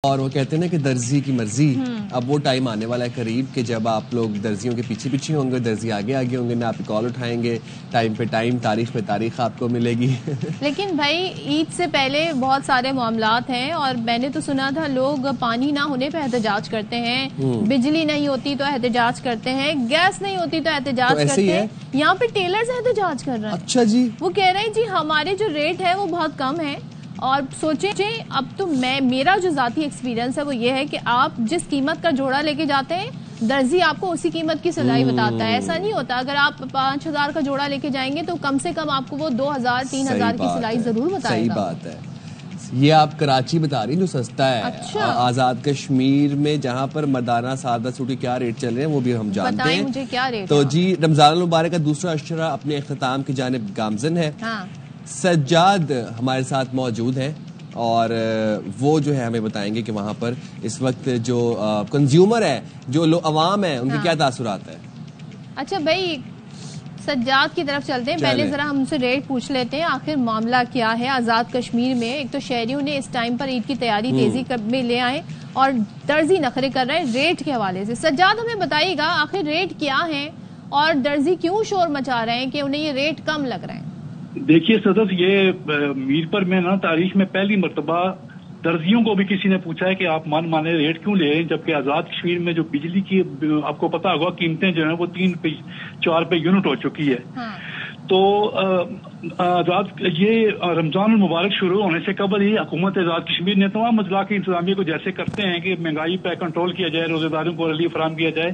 اور وہ کہتے ہیں نا کہ درزی کی مرضی. اب وہ ٹائم آنے والا ہے قریب کہ جب آپ لوگ درزیوں کے پیچھے پیچھے ہوں گے, درزی آگے آگے ہوں گے, نہ آپ کال اٹھائیں گے, ٹائم پہ ٹائم, تاریخ پہ تاریخ آپ کو ملے گی. لیکن بھائی عید سے پہلے بہت سارے معاملات ہیں, اور میں نے تو سنا تھا لوگ پانی نہ ہونے پہ احتجاج کرتے ہیں, بجلی نہیں ہوتی تو احتجاج کرتے ہیں, گیس نہیں ہوتی تو احتجاج کرتے ہیں. یہاں پہ ٹیلرز احتجاج کر رہے ہیں. اچھا جی. وہ کہہ رہے ہیں جی ہمارے جو ریٹ ہے وہ بہت کم ہے, اور سوچیں اب تو میرا جو ذاتی ایکسپیرینس ہے وہ یہ ہے کہ آپ جس قیمت کا جوڑا لے کے جاتے ہیں درزی آپ کو اسی قیمت کی سلائی بتاتا ہے. ایسا نہیں ہوتا, اگر آپ 5,000 کا جوڑا لے کے جائیں گے تو کم سے کم آپ کو وہ 2,000 3,000 کی سلائی ضرور بتائے گا. صحیح بات ہے. یہ آپ کراچی بتا رہی جو سستا ہے. اچھا. آزاد کشمیر میں جہاں پر مردانہ سادہ سوٹ کے کیا ریٹ چل رہے ہیں وہ بھی ہم جانتے ہیں. بتائیں مجھے کیا ریٹ. تو جی رمضان المبارک کا دوسرا اشرہ اپنے اختتام کی جانب گامزن ہے. سجاد ہمارے ساتھ موجود ہیں اور وہ جو ہے ہمیں بتائیں گے کہ وہاں پر اس وقت جو کنزیومر ہے, جو عوام ہے, ان کے کیا تاثرات ہیں. اچھا بھائی سجاد کی طرف چلتے ہیں, پہلے ذرا ہم سے ریٹ پوچھ لیتے ہیں آخر معاملہ کیا ہے آزاد کشمیر میں. ایک تو شہریوں نے اس ٹائم پر عید کی تیاری تیزی میں لے آئے اور درزی نخرے کر رہے ہیں ریٹ کے حوالے سے. سجاد ہمیں بتائیے گا آخر ریٹ کیا ہے اور درزی کیوں شور مچا رہے ہیں کہ انہیں یہ ریٹ کم لگ رہے ہیں. دیکھیے صدف, یہ میر پر میں نا تاریخ میں پہلی مرتبہ درزیوں کو بھی کسی نے پوچھا ہے کہ آپ مانے ریٹ کیوں لے رہے ہیں, جبکہ آزاد کشمیر میں جو بجلی کی آپ کو پتا ہوگا قیمتیں جو ہیں وہ 3-4 پہ یونٹ ہو چکی ہے. تو یہ رمضان المبارک شروع ہونے سے قبل ہی حکومت آزاد کشمیر نے تمام اضلاع کی انتظامیہ کو جیسے کرتے ہیں کہ مہنگائی پہ کنٹرول کیا جائے, روزے داروں کو ریلیف فراہم کیا جائے,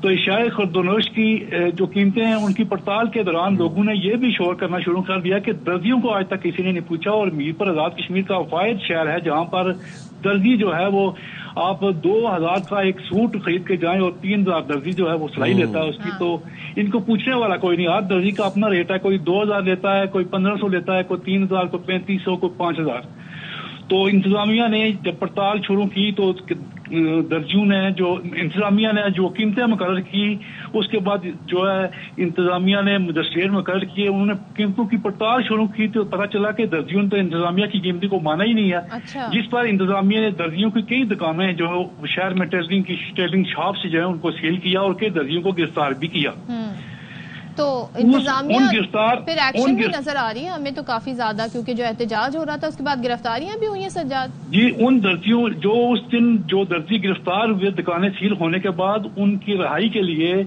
تو اشیاء خردونوش کی جو قیمتیں ہیں ان کی پڑتال کے دوران لوگوں نے یہ بھی شور کرنا شروع کر دیا کہ درزیوں کو آج تک کسی نے نہیں پوچھا. اور میر پر آزاد کشمیر کا واحد شہر ہے جہاں پر درزی جو ہے وہ آپ 2,000 کا ایک سوٹ خرید کے جائیں اور 3,000 درزی جو ہے وہ سلائی لیتا ہے اس کی. تو ان کو پوچھنے والا کوئی نہیں. ہر درزی کا اپنا ریٹ ہے, کوئی 2,000 لیتا ہے, کوئی 1,500 لیتا ہے, کوئی 3,000, کوئی 3,500, کوئی 5,000. تو انتظامیہ نے جب پڑتال شروع کی تو درزیوں نے انتظامیہ نے جو قیمتیں مقرر کی, اس کے بعد جو ہے انتظامیہ نے مجسٹریٹ مقرر کیے, انہوں نے قیمتوں کی پڑتال شروع کی تو پتہ چلا کہ درزیوں نے تو انتظامیہ کی قیمتی کو مانا ہی نہیں ہے. جس پر انتظامیہ نے درزیوں کی کئی دکانیں جو شہر میں ٹیلرنگ شاپ سے جو ہے ان کو سیل کیا اور کئی درزیوں کو گرفتار بھی کیا. تو انتظامیہ پھر ایکشن بھی نظر آ رہی ہے ہمیں تو کافی زیادہ, کیونکہ جو احتجاج ہو رہا تھا اس کے بعد گرفتاریاں بھی ہوئی ہیں. سجاد جی, ان درزیوں جو اس دن جو درزی گرفتار ہوئے دکانیں سیل ہونے کے بعد ان کی رہائی کے لیے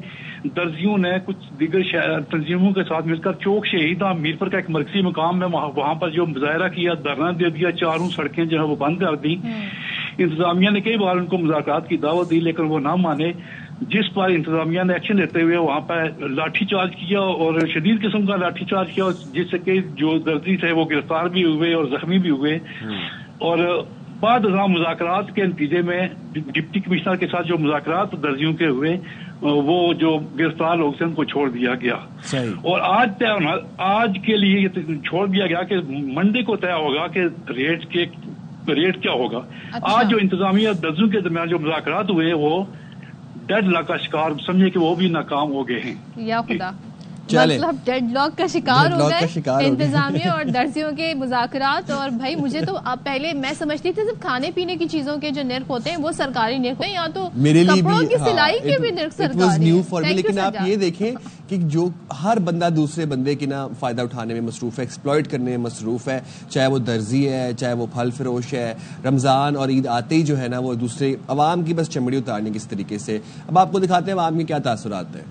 درزیوں نے کچھ دیگر تنظیموں کے ساتھ مل کر چوک شہیدہ میر پر کا ایک مرکزی مقام ہے وہاں پر جو مظاہرہ کیا, دھرنا دے دیا, چاروں سڑکیں جو ہے وہ بند کر دی. انتظامیہ نے کئی بار ان کو مذاکرات کی دعوت دی لیکن وہ نہ مانے, جس پر انتظامیہ نے ایکشن لیتے ہوئے وہاں پہ لاٹھی چارج کیا اور شدید قسم کا لاٹھی چارج کیا, جس سے کہ جو درزی تھے وہ گرفتار بھی ہوئے اور زخمی بھی ہوئے. اور بعد ازاں مذاکرات کے نتیجے میں ڈپٹی کمشنر کے ساتھ جو مذاکرات درزیوں کے ہوئے وہ جو گرفتار لوگ تھے ان کو چھوڑ دیا گیا. اور آج کے لیے یہ چھوڑ دیا گیا کہ منڈے کو طے ہوگا کہ ریٹ کیا ہوگا. آج جو انتظامیہ درزیوں کے درمیان جو مذاکرات ہوئے وہ ڈیڈ لاک کا شکار سمجھے کہ وہ بھی ناکام ہو گئے ہیں. یا خدا, مطلب ڈیڈ لاک کا شکار ہو گئے انتظامیہ اور درزیوں کے مذاکرات. اور بھائی مجھے تو پہلے میں سمجھتی تھی صرف کھانے پینے کی چیزوں کے جو نرخ ہوتے ہیں وہ سرکاری نرخ ہیں, یا تو کپڑوں کی سلائی کے بھی نرخ سرکاری ہیں. لیکن آپ یہ دیکھیں کہ جو ہر بندہ دوسرے بندے کی نا فائدہ اٹھانے میں مصروف ہے, ایکسپلائٹ کرنے میں مصروف ہے, چاہے وہ درزی ہے, چاہے وہ پھل فروش ہے. رمضان اور عید آتے ہی جو ہے نا وہ دوسرے عوام کی بس چمڑی اتارنے کی اس طریقے سے. اب آپ کو دکھاتے ہیں عوام کے کیا تاثرات ہیں.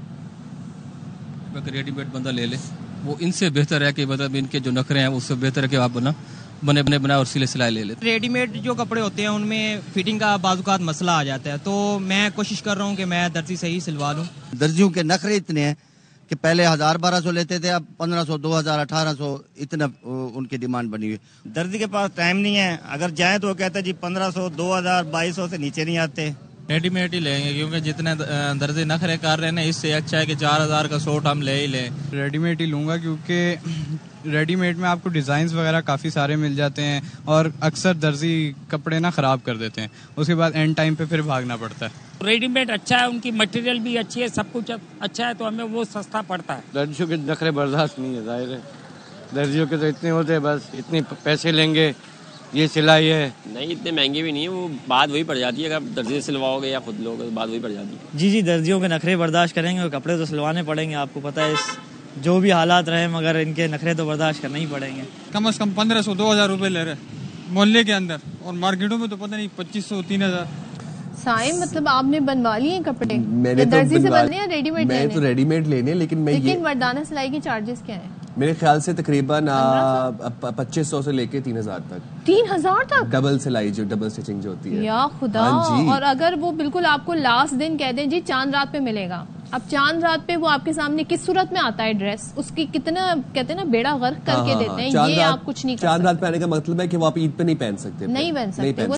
ریڈی میڈ بندہ لے لے, وہ ان سے بہتر ہے کہ مطلب ان کے جو نخرے ہیں اس سے بہتر ہے کہ آپ بنا اور سلائی لے لے. ریڈی میڈ جو کپڑے ہوتے ہیں ان میں فٹنگ کا بعض اوقات مسئلہ آ جاتا ہے, تو میں کوشش کر رہا ہوں کہ میں درزی سے ہی سلوا لوں. درزیوں کے نخرے اتنے ہیں کہ پہلے 1,000-1,200 لیتے تھے, اب 1,500, 2,000, 1,800 اتنا ان کی ڈیمانڈ بنی ہوئی. درزی کے پاس ٹائم نہیں ہے, اگر جائیں تو وہ کہتا ہے جی 1,500, 2,000, 2,200 سے نیچے نہیں آتے. ریڈی میڈ ہی لیں گے کیونکہ جتنے درزی نخرے کر رہے ہیں اس سے اچھا ہے کہ 4,000 کا سوٹ ہم لے ہی لیں. ریڈی میڈ ہی لوں گا کیونکہ ریڈی میڈ میں آپ کو ڈیزائنز وغیرہ کافی سارے مل جاتے ہیں, اور اکثر درزی کپڑے نا خراب کر دیتے ہیں, اس کے بعد اینڈ ٹائم پہ پھر بھاگنا پڑتا ہے. ریڈی میڈ اچھا ہے, ان کی مٹیریل بھی اچھی ہے, سب کچھ اچھا ہے, تو ہمیں وہ سستا پڑتا ہے. درزیوں کے نخرے برداشت نہیں ہے, ظاہر ہے درزیوں کے تو اتنے ہوتے ہیں, بس اتنے پیسے لیں گے یہ سلائی ہے. نہیں اتنے مہنگے بھی نہیں ہے, وہ بات وہی پڑ جاتی ہے, اگر آپ درزی سے سلواؤ گے یا خود لوگ بات وہی پڑ جاتی ہے. جی درزیوں کے نخرے برداشت کریں گے, کپڑے تو سلوانے پڑیں گے, آپ کو پتہ ہے جو بھی حالات رہے مگر ان کے نخرے تو برداشت کرنا ہی پڑیں گے. کم از کم 1500-2000 روپے لے رہے محلے کے اندر, اور مارکیٹوں میں تو پتہ نہیں 2500-3000. سائم مطلب آپ نے بنوا لیے کپڑے میں نے درزی سے بننے یا ریڈی میڈ؟ میں تو ریڈی میڈ لینے, لیکن مردانہ سلائی کے چارجز کیا ہیں؟ میرے خیال سے تقریباً 2500 سے لے کے 3000 تک. 3000 تک ڈبل سلائی, جو ڈبل سٹچنگ جو ہوتی ہے. یا خدا. اور اگر وہ بالکل آپ کو لاسٹ دن کہہ دیں جی چاند رات پہ ملے گا, اب چاند رات پہ وہ آپ کے سامنے کس صورت میں آتا ہے ڈریس, اس کی کتنا کہتے ہیں نا بیڑا غرق کر کے دیتے ہیں, یہ آپ کچھ نہیں کر سکتے. چاند رات پہ آنے کا مطلب ہے کہ وہ آپ عید پہ نہیں پہن سکتے, نہیں پہن سکتے.